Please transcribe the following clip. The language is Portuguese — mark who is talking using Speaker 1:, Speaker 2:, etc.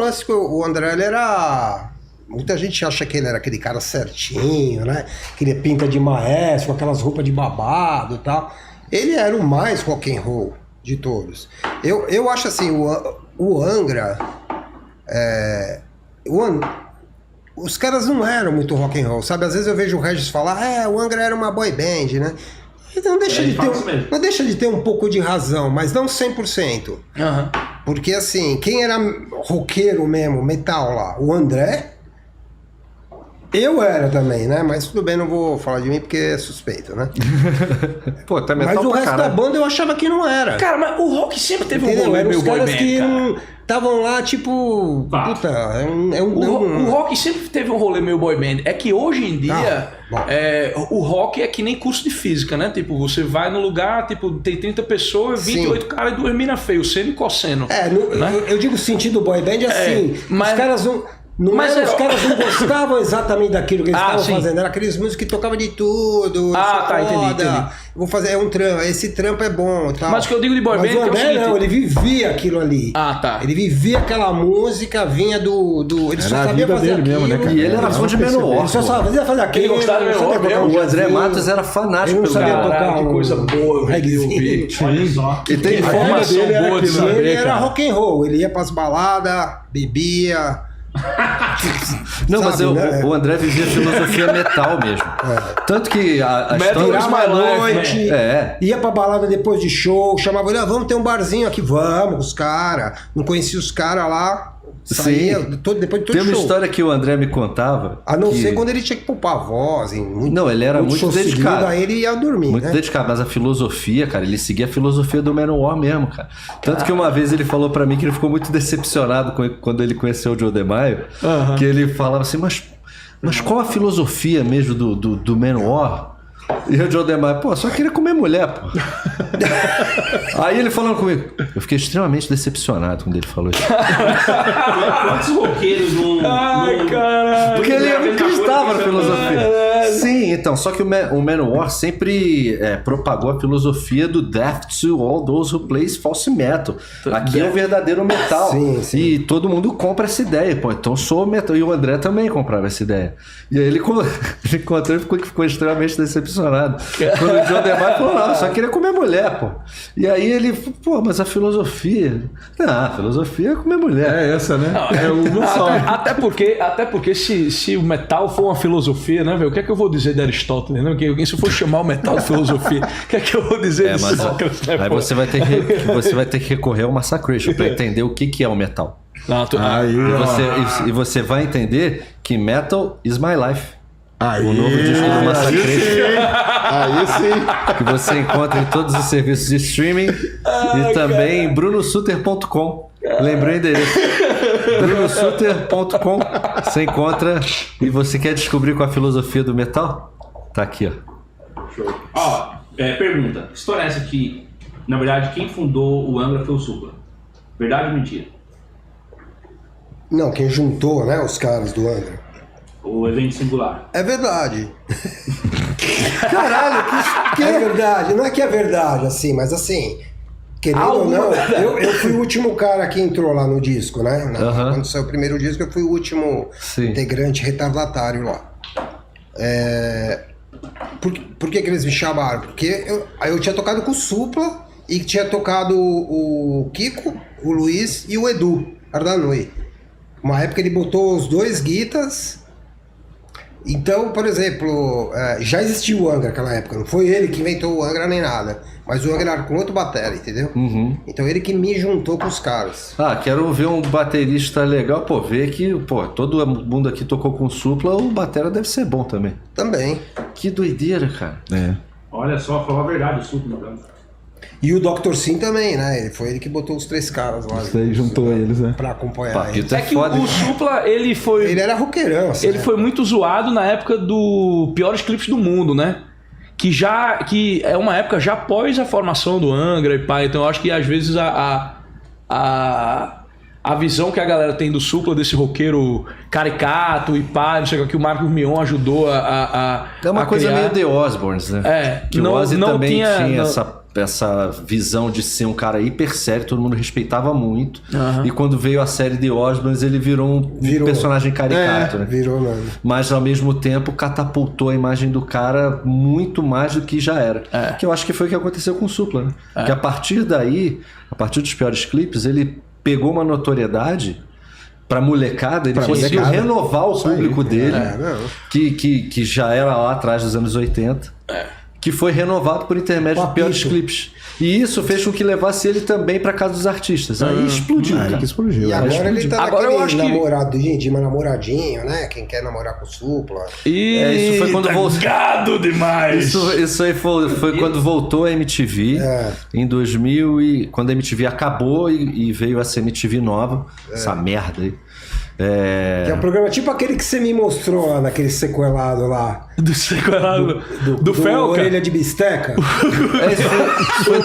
Speaker 1: lance que o André, ele era... Muita gente acha que ele era aquele cara certinho, né? Aquele pinta de maestro, com aquelas roupas de babado e tal. Ele era o mais rock and roll de todos. Eu acho assim, o Angra... os caras não eram muito rock and roll, sabe? Às vezes eu vejo o Regis falar, o Angra era uma boy band, né? Então não deixa de ter um pouco de razão, mas não 100%. Uhum. Porque assim, quem era roqueiro mesmo, metal lá? O André. Eu era também, né? Mas tudo bem, não vou falar de mim porque é suspeito, né?
Speaker 2: Pô, tá metal.
Speaker 1: Mas o resto da banda eu achava que não era.
Speaker 3: Cara, mas o rock sempre teve um rolê meio boy band,
Speaker 1: que estavam lá, tipo... Puta,
Speaker 3: o rock sempre teve um rolê meio boy band. É que hoje em dia, o rock é que nem curso de física, né? Tipo, você vai no lugar, tipo, tem 30 pessoas, 28 caras e 2 minas feios, seno e cosseno. Né?
Speaker 1: Eu digo sentido boy band assim, os caras não... os caras não gostavam exatamente daquilo que eles estavam fazendo. Era aqueles músicos que tocavam de tudo.
Speaker 3: Entendi.
Speaker 1: Vou fazer um trampo, esse trampo é bom e tal.
Speaker 3: Mas o que eu digo de boy band
Speaker 1: é o seguinte... Não, ele vivia aquilo ali. Ele vivia aquela música, vinha do... Ele só sabia fazer aquilo. Mesmo, né, cara?
Speaker 2: E ele era fã de Menor.
Speaker 1: Ele só sabia fazer aquilo.
Speaker 3: Ele gostava de Menor.
Speaker 2: O André Matos era fanático
Speaker 1: pelo cara.
Speaker 3: Que coisa boa,
Speaker 1: reggaezinho.
Speaker 3: Olha só.
Speaker 2: E tem informação boa de saber,
Speaker 1: ele era rock and roll. Ele ia pras baladas, bebia...
Speaker 2: Não, mas o André vivia filosofia metal mesmo. Tanto que a história
Speaker 1: uma noite, ia pra balada depois de show, chamava ele, vamos ter um barzinho aqui, vamos, os caras. Não conhecia os caras lá. Saía depois de todo
Speaker 2: Tem uma
Speaker 1: show.
Speaker 2: história que o André me contava.
Speaker 1: A não ser quando ele tinha que poupar a voz.
Speaker 2: Não, ele era muito dedicado.
Speaker 1: Aí ele ia dormir.
Speaker 2: Muito dedicado, mas a filosofia, cara, ele seguia a filosofia do Manowar mesmo, cara. Tanto que uma vez ele falou pra mim que ele ficou muito decepcionado quando ele conheceu o Joe DeMaio, que ele falava assim, mas qual a filosofia mesmo do Manowar? E o Joe DeMaio, só queria comer mulher, pô. Aí ele falando comigo, eu fiquei extremamente decepcionado quando ele falou isso.
Speaker 4: Quantos roqueiros
Speaker 2: caralho. Porque ele acreditava na filosofia. Sim, então, só que o Manowar sempre propagou a filosofia do Death to All Those Who Plays False Metal. Aqui é o verdadeiro metal.
Speaker 1: Sim.
Speaker 2: E todo mundo compra essa ideia. Pô, então sou metal. E o André também comprava essa ideia. E aí ele encontrou e ficou extremamente decepcionado. Quando o Joe DeMaio falou, não, só queria comer mulher, pô. E aí ele, mas a filosofia... a filosofia é comer mulher.
Speaker 5: É essa, né?
Speaker 3: Até porque se o metal for uma filosofia, né, velho? O que é que eu vou dizer de Aristóteles, né? Se eu for chamar o metal de filosofia, o que é que eu vou dizer de Sócrates?
Speaker 2: Aí você vai ter que recorrer ao Massacration para entender o que é o metal. E você vai entender que metal is my life. O novo disco do Massacration.
Speaker 5: Aí sim.
Speaker 2: Que você encontra em todos os serviços de streaming e também em brunosuter.com. Lembrou o endereço? brunosuter.com. Você encontra e você quer descobrir qual a filosofia do metal? Tá aqui, ó.
Speaker 4: Show. Pergunta. Que história é essa que, na verdade, quem fundou o Angra foi o Supla? Verdade ou mentira?
Speaker 1: Não, quem juntou, né, os caras do Angra.
Speaker 4: O evento singular.
Speaker 1: É verdade. Caralho, que é verdade. Não é que é verdade, assim, mas assim, querendo ou não, eu fui o último cara que entrou lá no disco, né? Quando saiu o primeiro disco, eu fui o último integrante retardatário lá. Por que eles me chamaram? Porque eu tinha tocado com o Supla e tinha tocado o Kiko, o Luiz e o Edu Ardanui. Uma época ele botou os dois guitas. Então, por exemplo, já existia o Angra naquela época. Não foi ele que inventou o Angra nem nada. Mas o Angra era com outro batera, entendeu?
Speaker 2: Uhum.
Speaker 1: Então ele que me juntou com os caras.
Speaker 2: Quero ver um baterista legal. Ver que todo mundo aqui tocou com Supla. O batera deve ser bom também.
Speaker 1: Também.
Speaker 2: Que doideira, cara.
Speaker 4: Olha só, falou a verdade, o Supla, então.
Speaker 1: E o Dr. Sim também, né? Foi ele que botou os 3 caras lá.
Speaker 5: Isso aí juntou eles, né?
Speaker 1: Pra acompanhar ele.
Speaker 3: Que o Supla, ele
Speaker 1: era roqueirão, assim.
Speaker 3: Ele foi muito zoado na época do Piores Clipes do Mundo, né? Que é uma época já após a formação do Angra e pá. Então eu acho que às vezes a visão que a galera tem do Supla, desse roqueiro caricato e pá, não sei o que o Marcos Mion ajudou a
Speaker 2: É uma coisa
Speaker 3: criar.
Speaker 2: meio The Osbournes, né?
Speaker 3: Que
Speaker 2: o Ozzy também tinha essa visão de ser um cara hiper sério, todo mundo respeitava muito. E quando veio a série The Osbournes, ele virou um personagem caricato, né?
Speaker 1: Virou mesmo.
Speaker 2: Mas ao mesmo tempo catapultou a imagem do cara muito mais do que já era. Que eu acho que foi o que aconteceu com o Supla, né? Que a partir daí, a partir dos piores clipes, ele pegou uma notoriedade pra molecada, ele conseguiu renovar o público dele, que já era lá atrás dos anos 80. Que foi renovado por intermédio de piores clipes. E isso fez com que levasse ele também pra casa dos artistas. Aí explodiu, cara.
Speaker 5: Que explodiu.
Speaker 1: E agora ele tá naquele
Speaker 3: namoradinho,
Speaker 1: de namoradinho, né? Quem quer namorar com o Supla.
Speaker 2: Isso foi quando voltou.
Speaker 3: Gado demais!
Speaker 2: Isso aí foi quando voltou a MTV, em 2000, quando a MTV acabou e veio essa MTV nova, essa merda aí.
Speaker 1: Que é um programa tipo aquele que você me mostrou lá, naquele sequelado lá.
Speaker 3: Do sequelado? Do Felca?
Speaker 1: Orelha de Bisteca?
Speaker 2: Isso foi